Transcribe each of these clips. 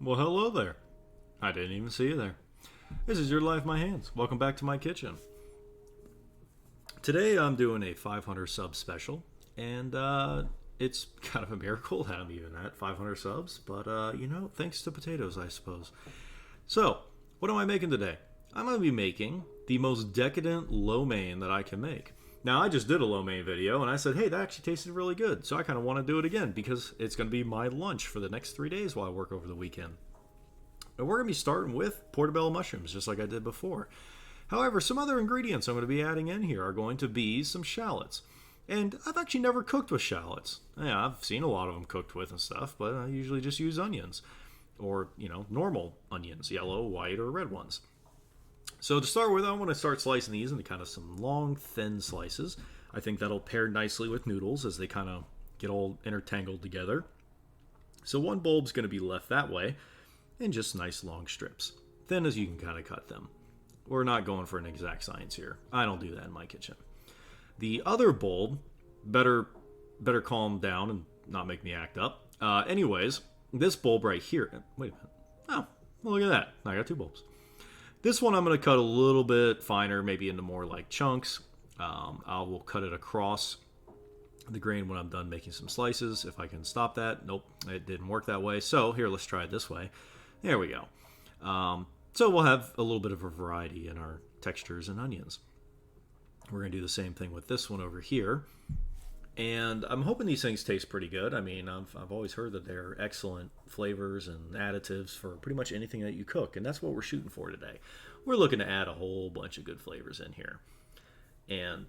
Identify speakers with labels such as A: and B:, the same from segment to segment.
A: Well, hello there. I didn't even see you there. This is Your Life, My Hands. Welcome back to my kitchen. Today I'm doing a 500 sub special, and it's kind of a miracle that I'm even at 500 subs, but thanks to potatoes, I suppose. So, what am I making today? I'm going to be making the most decadent lo mein that I can make. Now, I just did a lo mein video, and I said, hey, that actually tasted really good, so I kind of want to do it again because it's going to be my lunch for the next 3 days while I work over the weekend. And we're going to be starting with portobello mushrooms, just like I did before. However, some other ingredients I'm going to be adding in here are going to be some shallots. And I've actually never cooked with shallots. Yeah, I've seen a lot of them cooked with and stuff, but I usually just use onions. Or, normal onions, yellow, white, or red ones. So to start with, I want to start slicing these into kind of some long, thin slices. I think that'll pair nicely with noodles as they kind of get all intertangled together. So one bulb's going to be left that way, and just nice long strips, thin as you can kind of cut them. We're not going for an exact science here. I don't do that in my kitchen. The other bulb, better calm down and not make me act up. Anyways, this bulb right here. Wait a minute. Oh, well, look at that. I got two bulbs. This one I'm going to cut a little bit finer, maybe into more like chunks. I will cut it across the grain when I'm done making some slices. If I can stop that. Nope, it didn't work that way. So here, let's try it this way. There we go. So we'll have a little bit of a variety in our textures and onions. We're going to do the same thing with this one over here. And I'm hoping these things taste pretty good. I mean, I've always heard that they're excellent flavors and additives for pretty much anything that you cook. And that's what we're shooting for today. We're looking to add a whole bunch of good flavors in here. And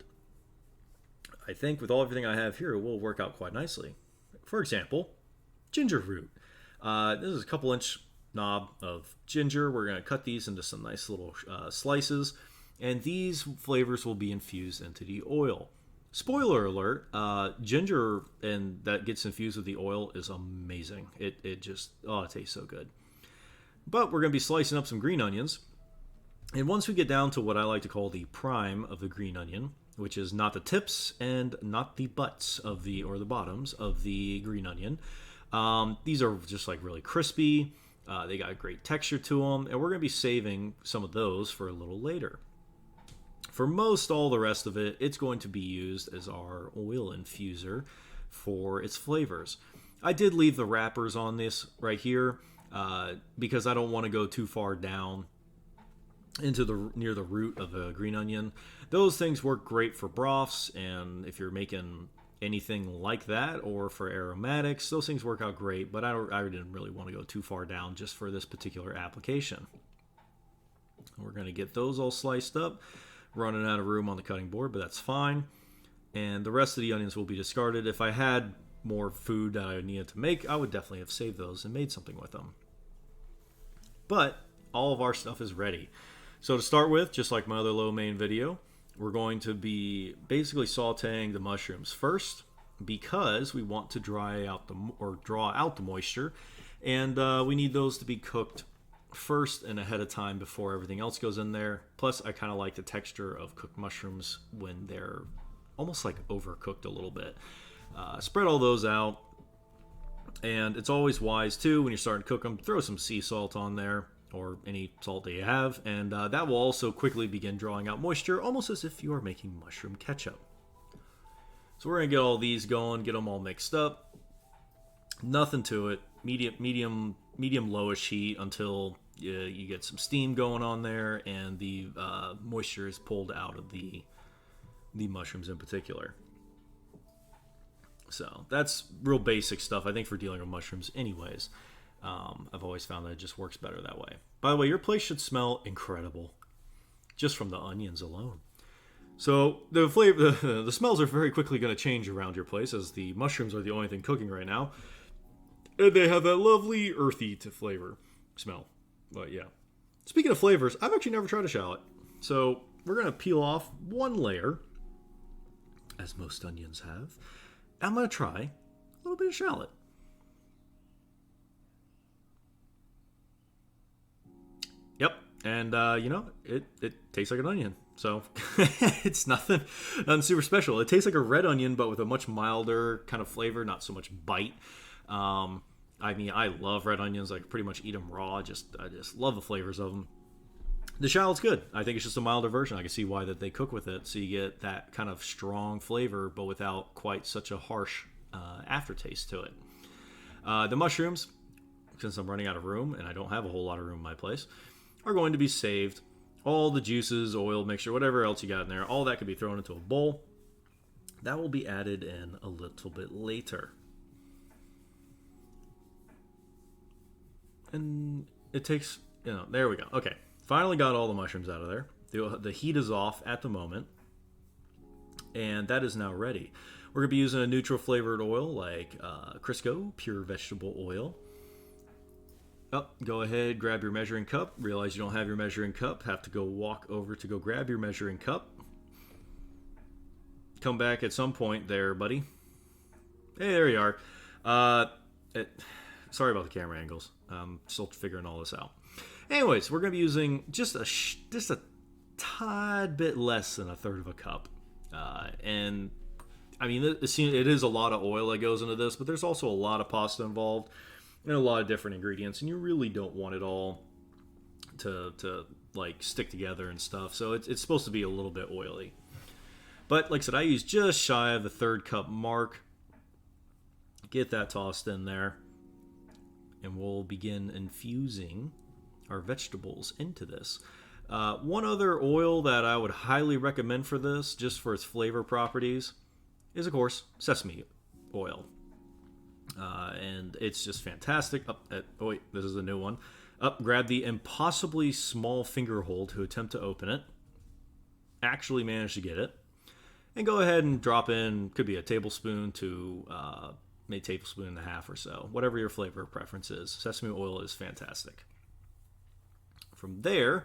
A: I think with everything I have here, it will work out quite nicely. For example, ginger root. This is a couple inch knob of ginger. We're going to cut these into some nice little slices. And these flavors will be infused into the oil. Spoiler alert, ginger and that gets infused with the oil is amazing. It tastes so good. But we're going to be slicing up some green onions. And once we get down to what I like to call the prime of the green onion, which is not the tips and not the butts of the bottoms of the green onion, these are just like really crispy. They got a great texture to them, and we're going to be saving some of those for a little later. For most all the rest of it, it's going to be used as our oil infuser for its flavors. I did leave the wrappers on this right here because I don't want to go too far down into near the root of a green onion. Those things work great for broths, and if you're making anything like that or for aromatics, those things work out great, but I didn't really want to go too far down just for this particular application. We're going to get those all sliced up. Running out of room on the cutting board, but that's fine. And the rest of the onions will be discarded. If I had more food that I needed to make, I would definitely have saved those and made something with them. But all of our stuff is ready. So to start with, just like my other lo mein video, we're going to be basically sauteing the mushrooms first because we want to draw out the moisture, and we need those to be cooked first and ahead of time before everything else goes in there. Plus, I kind of like the texture of cooked mushrooms when they're almost like overcooked a little bit. Spread all those out, and it's always wise too when you're starting to cook them, throw some sea salt on there or any salt that you have, and that will also quickly begin drawing out moisture, almost as if you are making mushroom ketchup. So we're gonna get all these going, get them all mixed up. Nothing to it. Medium lowish heat until you get some steam going on there and the moisture is pulled out of the mushrooms in particular. So that's real basic stuff, I think, for dealing with mushrooms anyways. I've always found that it just works better that way. By the way, your place should smell incredible just from the onions alone. So the flavor, the smells are very quickly going to change around your place as the mushrooms are the only thing cooking right now. And they have that lovely earthy smell. But yeah. Speaking of flavors, I've actually never tried a shallot. So we're going to peel off one layer, as most onions have. I'm going to try a little bit of shallot. Yep. And, it tastes like an onion. So it's nothing super special. It tastes like a red onion, but with a much milder kind of flavor, not so much bite. I mean, I love red onions. I can pretty much eat them raw. I just love the flavors of them. The shallot's good. I think it's just a milder version. I can see why that they cook with it, so you get that kind of strong flavor, but without quite such a harsh aftertaste to it. The mushrooms, since I'm running out of room and I don't have a whole lot of room in my place, are going to be saved. All the juices, oil, mixture, whatever else you got in there, all that could be thrown into a bowl. That will be added in a little bit later. And it takes, there we go. Okay, finally got all the mushrooms out of there. The heat is off at the moment, and that is now ready. We're going to be using a neutral flavored oil like Crisco Pure Vegetable Oil. Go ahead, grab your measuring cup. Realize you don't have your measuring cup. Have to go walk over to go grab your measuring cup. Come back at some point there, buddy. Hey, there you are. Sorry about the camera angles. I'm still figuring all this out. Anyways, we're going to be using just a tad bit less than a third of a cup. And I mean, it is a lot of oil that goes into this, but there's also a lot of pasta involved and a lot of different ingredients, and you really don't want it all to like stick together and stuff. So it's supposed to be a little bit oily. But like I said, I use just shy of the third cup mark. Get that tossed in there. And we'll begin infusing our vegetables into this. One other oil that I would highly recommend for this, just for its flavor properties, is, of course, sesame oil. And it's just fantastic. This is a new one. Grab the impossibly small finger hole to attempt to open it. Actually managed to get it. And go ahead and drop in, could be a tablespoon to maybe a tablespoon and a half or so, whatever your flavor preference is. Sesame oil is fantastic. From there,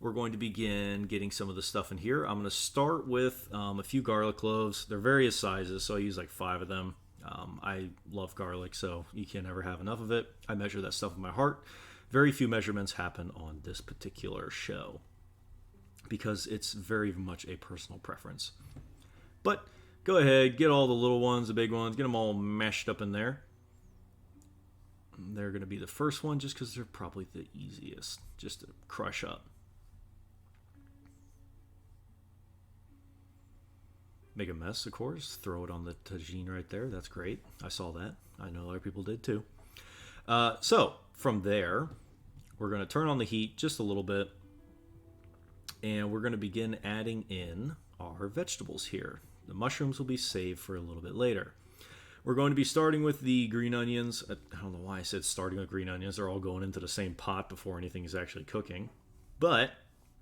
A: we're going to begin getting some of the stuff in here. I'm going to start with a few garlic cloves. They're various sizes, so I use like 5 of them. I love garlic, so you can never have enough of it. I measure that stuff with my heart. Very few measurements happen on this particular show because it's very much a personal preference. But go ahead, get all the little ones, the big ones, get them all mashed up in there. They're going to be the first one just because they're probably the easiest just to crush up. Make a mess, of course. Throw it on the tagine right there. That's great. I saw that. I know other people did too. So from there, we're going to turn on the heat just a little bit. And we're going to begin adding in our vegetables here. The mushrooms will be saved for a little bit later. We're going to be starting with the green onions. I don't know why I said starting with green onions. They're all going into the same pot before anything is actually cooking. But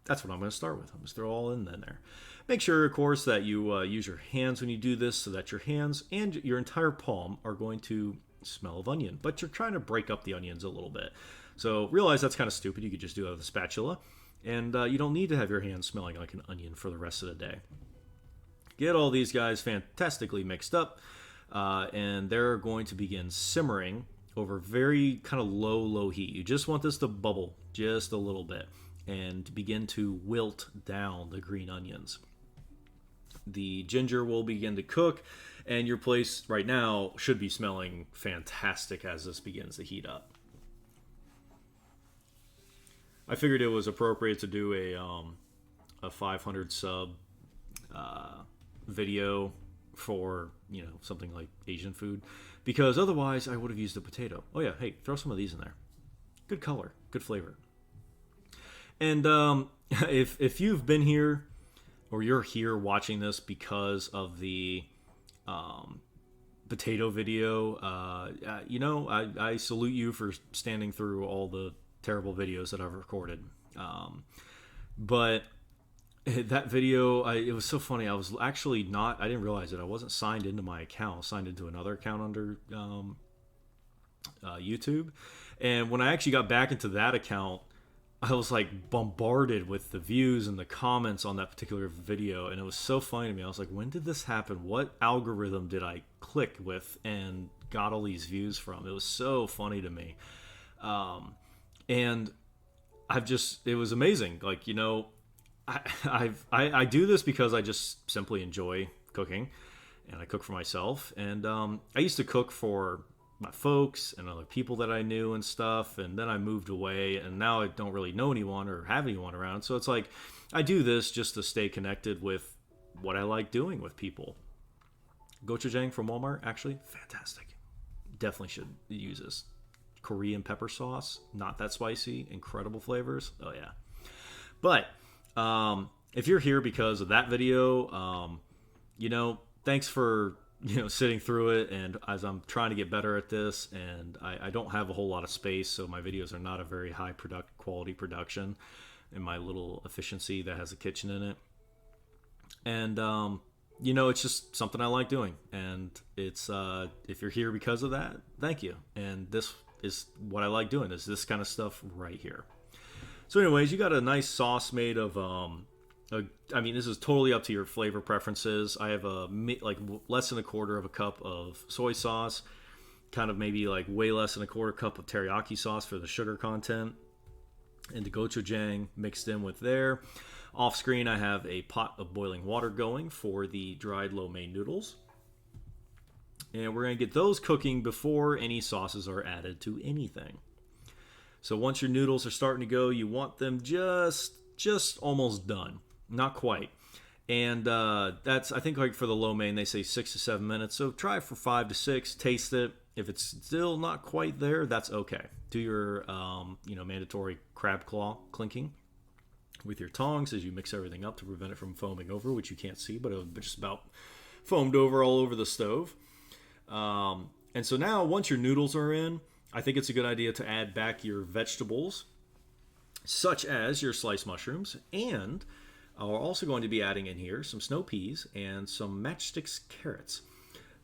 A: that's what I'm going to start with. I'm just throw all in there. Make sure, of course, that you use your hands when you do this so that your hands and your entire palm are going to smell of onion. But you're trying to break up the onions a little bit. So realize that's kind of stupid. You could just do it with a spatula. And you don't need to have your hands smelling like an onion for the rest of the day. Get all these guys fantastically mixed up. And they're going to begin simmering over very kind of low heat. You just want this to bubble just a little bit and to begin to wilt down the green onions. The ginger will begin to cook, and your place right now should be smelling fantastic as this begins to heat up. I figured it was appropriate to do a 500 sub video for, something like Asian food, because otherwise I would have used a potato. Oh yeah, hey, throw some of these in there. Good color, good flavor. And if you've been here or you're here watching this because of the potato video, I salute you for standing through all the terrible videos that I've recorded. But that video, it was so funny. I was actually I didn't realize it. I wasn't signed into my account. I was signed into another account under YouTube. And when I actually got back into that account, I was like bombarded with the views and the comments on that particular video. And it was so funny to me. I was like, when did this happen? What algorithm did I click with and got all these views from? It was so funny to me. And it was amazing. Like, I do this because I just simply enjoy cooking, and I cook for myself. And I used to cook for my folks and other people that I knew and stuff. And then I moved away, and now I don't really know anyone or have anyone around. So it's like I do this just to stay connected with what I like doing with people. Gochujang from Walmart, actually, fantastic. Definitely should use this. Korean pepper sauce, not that spicy, incredible flavors. Oh, yeah. But if you're here because of that video, thanks for sitting through it. And as I'm trying to get better at this, and I don't have a whole lot of space, so my videos are not a very high quality production in my little efficiency that has a kitchen in it. And it's just something I like doing, and it's if you're here because of that, thank you. And this is what I like doing, is this kind of stuff right here. So anyways, you got a nice sauce made of this is totally up to your flavor preferences. I have less than a quarter of a cup of soy sauce, kind of maybe like way less than a quarter cup of teriyaki sauce for the sugar content, and the gochujang mixed in with there. Off screen, I have a pot of boiling water going for the dried lo mein noodles. And we're going to get those cooking before any sauces are added to anything. So once your noodles are starting to go, you want them just almost done. Not quite. And that's, I think, like for the lo mein, they say 6 to 7 minutes. So try it for 5 to 6, taste it. If it's still not quite there, that's okay. Do your mandatory crab claw clinking with your tongs as you mix everything up to prevent it from foaming over, which you can't see, but it just about foamed over all over the stove. And so now, once your noodles are in, I think it's a good idea to add back your vegetables, such as your sliced mushrooms, and we're also going to be adding in here some snow peas and some matchsticks carrots,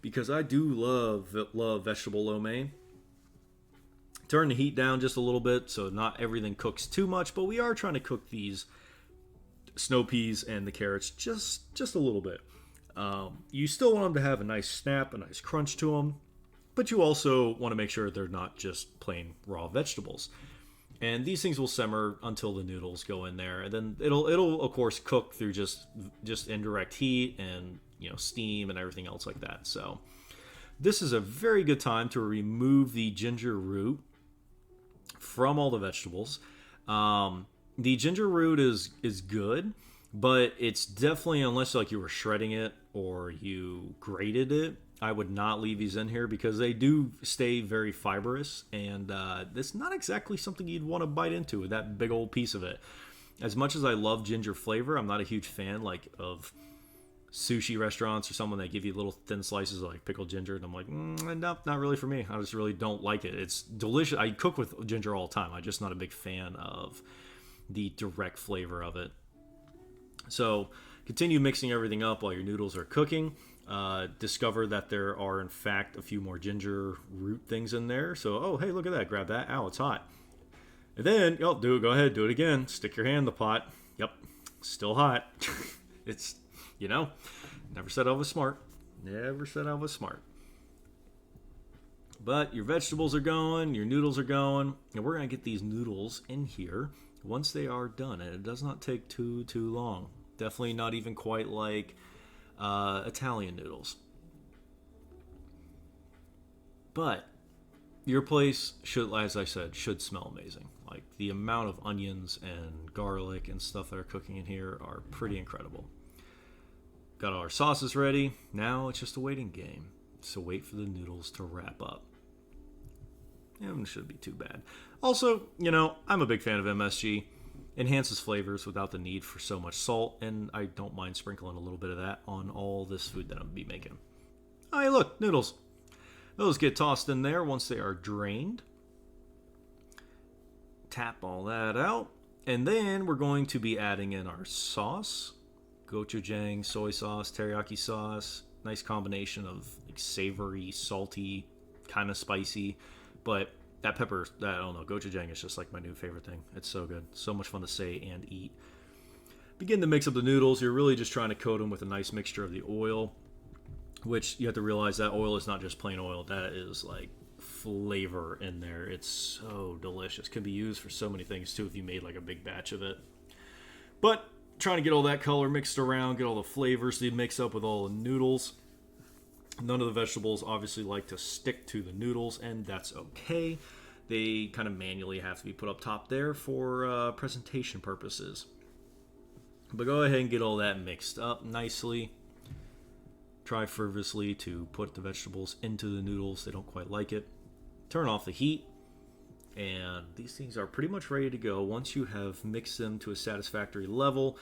A: because I do love vegetable lo mein. Turn the heat down just a little bit so not everything cooks too much, but we are trying to cook these snow peas and the carrots just a little bit. You still want them to have a nice snap, a nice crunch to them, but you also want to make sure they're not just plain raw vegetables. And these things will simmer until the noodles go in there, and then it'll of course cook through just indirect heat and steam and everything else like that. So this is a very good time to remove the ginger root from all the vegetables. The ginger root is good, but it's definitely, unless like you were shredding it or you grated it, I would not leave these in here because they do stay very fibrous, and it's not exactly something you'd want to bite into with that big old piece of it. As much as I love ginger flavor, I'm not a huge fan of sushi restaurants or someone that give you little thin slices of like pickled ginger, and I'm like, no, not really for me. I just really don't like it. It's delicious. I cook with ginger all the time. I'm just not a big fan of the direct flavor of it. So continue mixing everything up while your noodles are cooking. Discover that there are in fact a few more ginger root things in there. So, oh, hey, look at that. Grab that. Ow, it's hot. And then, go ahead, do it again. Stick your hand in the pot. Yep, still hot. It's, never said I was smart. Never said I was smart. But your vegetables are going, your noodles are going, and we're going to get these noodles in here once they are done. And it does not take too long. Definitely not even quite like Italian noodles. But your place should, as I said, should smell amazing. Like the amount of onions and garlic and stuff that are cooking in here are pretty incredible. Got all our sauces ready. Now it's just a waiting game. So wait for the noodles to wrap up. And it shouldn't be too bad. Also, I'm a big fan of MSG. Enhances flavors without the need for so much salt, and I don't mind sprinkling a little bit of that on all this food that I'm going to be making. Oh, hey, look, noodles. Those get tossed in there once they are drained. Tap all that out. And then we're going to be adding in our sauce. Gochujang, soy sauce, teriyaki sauce. Nice combination of savory, salty, kind of spicy. But that pepper, I don't know, gochujang is just like my new favorite thing. It's so good. So much fun to say and eat. Begin to mix up the noodles. You're really just trying to coat them with a nice mixture of the oil, which you have to realize that oil is not just plain oil. That is like flavor in there. It's so delicious. Could be used for so many things too if you made like a big batch of it. But trying to get all that color mixed around, get all the flavors to mix up with all the noodles. None of the vegetables obviously like to stick to the noodles, and that's okay. They kind of manually have to be put up top there for presentation purposes. But go ahead and get all that mixed up nicely. Try fervently to put the vegetables into the noodles. They don't quite like it. Turn off the heat. And these things are pretty much ready to go once you have mixed them to a satisfactory level.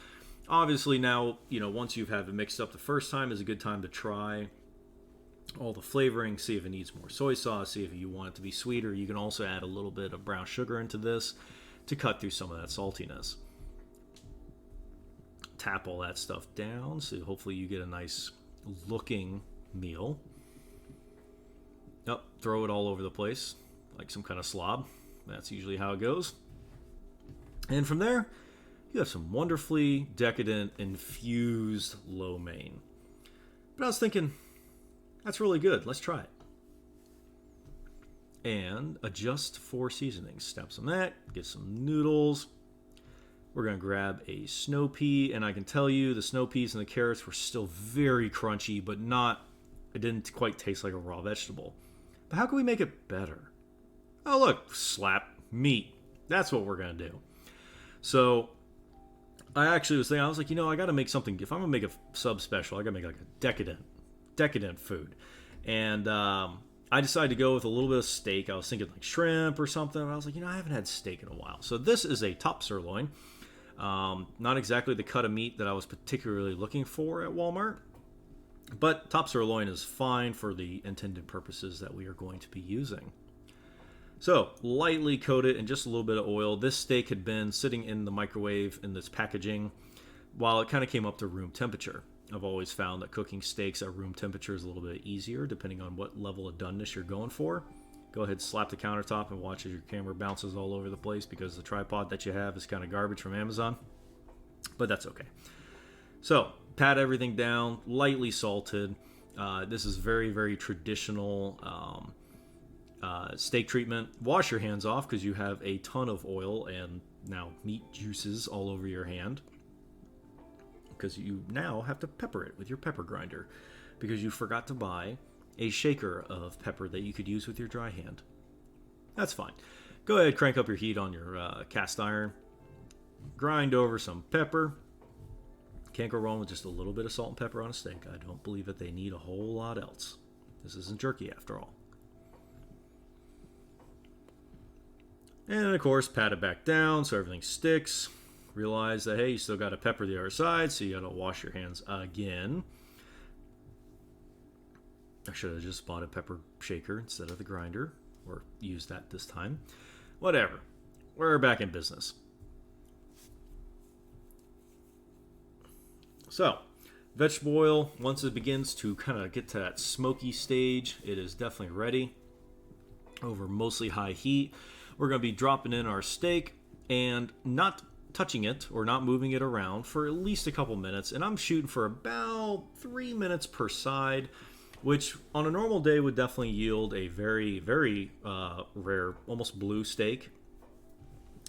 A: Obviously now, once you've had it mixed up the first time is a good time to try all the flavoring, see if it needs more soy sauce, see if you want it to be sweeter. You can also add a little bit of brown sugar into this to cut through some of that saltiness. Tap all that stuff down so hopefully you get a nice looking meal. Yep, throw it all over the place like some kind of slob. That's usually how it goes. And from there, you have some wonderfully decadent infused lo mein. But I was thinking, that's really good. Let's try it. And adjust for seasonings. Step some of that. Get some noodles. We're going to grab a snow pea. And I can tell you the snow peas and the carrots were still very crunchy, but it didn't quite taste like a raw vegetable. But how can we make it better? Oh, look. Slap meat. That's what we're going to do. So I actually was thinking, I was like, I got to make something. If I'm going to make a sub special, I got to make like a decadent food. And I decided to go with a little bit of steak. I was thinking like shrimp or something. I was like, I haven't had steak in a while. So this is a top sirloin. Not exactly the cut of meat that I was particularly looking for at Walmart. But top sirloin is fine for the intended purposes that we are going to be using. So lightly coat it in just a little bit of oil. This steak had been sitting in the microwave in this packaging while it kind of came up to room temperature. I've always found that cooking steaks at room temperature is a little bit easier depending on what level of doneness you're going for. Go ahead, slap the countertop and watch as your camera bounces all over the place because the tripod that you have is kind of garbage from Amazon. But that's okay. So, pat everything down, lightly salted. This is very, very traditional steak treatment. Wash your hands off because you have a ton of oil and now meat juices all over your hand. Because you now have to pepper it with your pepper grinder because you forgot to buy a shaker of pepper that you could use with your dry hand. That's fine. Go ahead, crank up your heat on your cast iron. Grind over some pepper. Can't go wrong with just a little bit of salt and pepper on a steak. I don't believe that they need a whole lot else. This isn't jerky after all. And of course, pat it back down so everything sticks. Realize that, hey, you still got to pepper the other side, so you got to wash your hands again. I should have just bought a pepper shaker instead of the grinder, or used that this time. Whatever. We're back in business. So, vegetable oil, once it begins to kind of get to that smoky stage, it is definitely ready. Over mostly high heat, we're going to be dropping in our steak and not touching it or not moving it around for at least a couple minutes. And I'm shooting for about 3 minutes per side, which on a normal day would definitely yield a very, very rare, almost blue steak.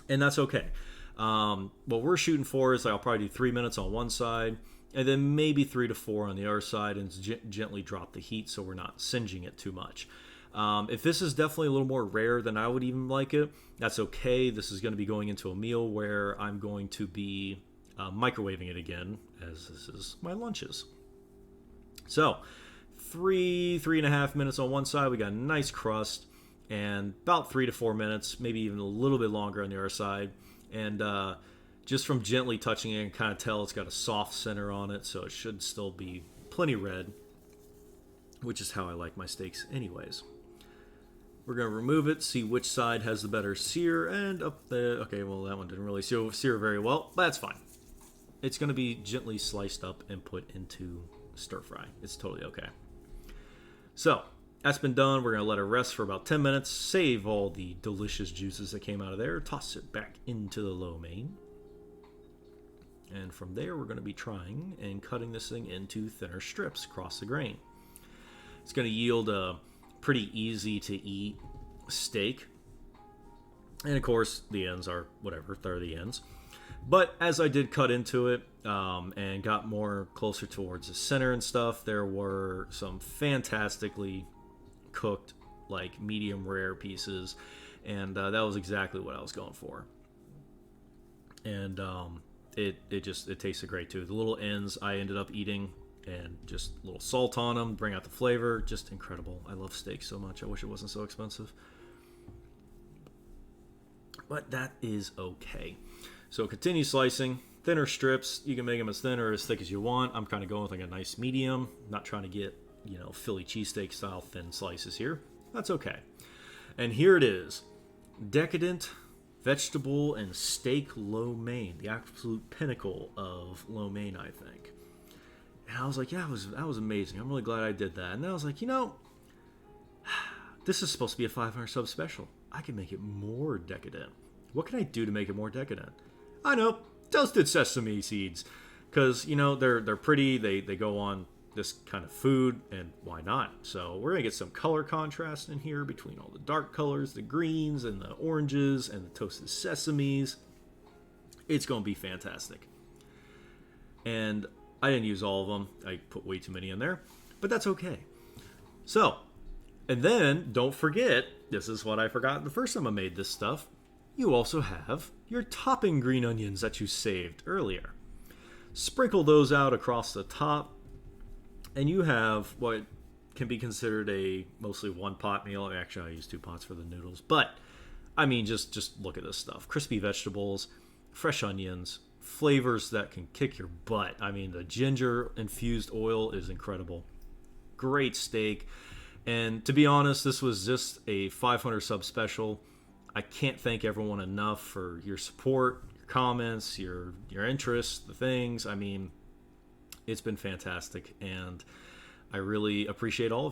A: And that's okay. What we're shooting for is I'll probably do 3 minutes on one side and then maybe 3 to 4 on the other side and gently drop the heat so we're not singeing it too much. If this is definitely a little more rare than I would even like it, that's okay. This is going to be going into a meal where I'm going to be microwaving it again, as this is my lunches. So, 3.5 minutes on one side, we got a nice crust, and about 3 to 4 minutes, maybe even a little bit longer on the other side. And just from gently touching it, you can kind of tell it's got a soft center on it, so it should still be plenty red, which is how I like my steaks anyways. We're going to remove it, see which side has the better sear, and up there. Okay, well, that one didn't really sear very well, but that's fine. It's going to be gently sliced up and put into stir fry. It's totally okay. So, that's been done. We're going to let it rest for about 10 minutes, save all the delicious juices that came out of there, toss it back into the lo mein. And from there, we're going to be trying and cutting this thing into thinner strips across the grain. It's going to yield a pretty easy to eat steak. And of course, the ends are whatever, they're the ends. But as I did cut into it, and got more closer towards the center and stuff, there were some fantastically cooked, like medium rare pieces, and that was exactly what I was going for. And it tasted great too. The little ends I ended up eating, and just a little salt on them, bring out the flavor. Just incredible. I love steak so much. I wish it wasn't so expensive, but that is okay. So continue slicing. Thinner strips. You can make them as thin or as thick as you want. I'm kind of going with like a nice medium. Not trying to get, Philly cheesesteak style thin slices here. That's okay. And here it is. Decadent vegetable and steak lo mein. The absolute pinnacle of lo mein, I think. And I was like, yeah, that was amazing. I'm really glad I did that. And then I was like, this is supposed to be a 500 sub special. I can make it more decadent. What can I do to make it more decadent? I know, toasted sesame seeds. Because, they're pretty. They go on this kind of food, and why not? So we're going to get some color contrast in here between all the dark colors, the greens and the oranges and the toasted sesames. It's going to be fantastic. And I didn't use all of them. I put way too many in there, but that's okay. So, and then don't forget, this is what I forgot the first time I made this stuff. You also have your topping green onions that you saved earlier. Sprinkle those out across the top, and you have what can be considered a mostly one pot meal. Actually, I use 2 pots for the noodles, but I mean, just look at this stuff. Crispy vegetables, fresh onions, flavors that can kick your butt. I mean, the ginger infused oil is incredible. Great steak. And to be honest, this was just a 500 sub special. I can't thank everyone enough for your support, your comments, your interest, the things. I mean, it's been fantastic, and I really appreciate all of you.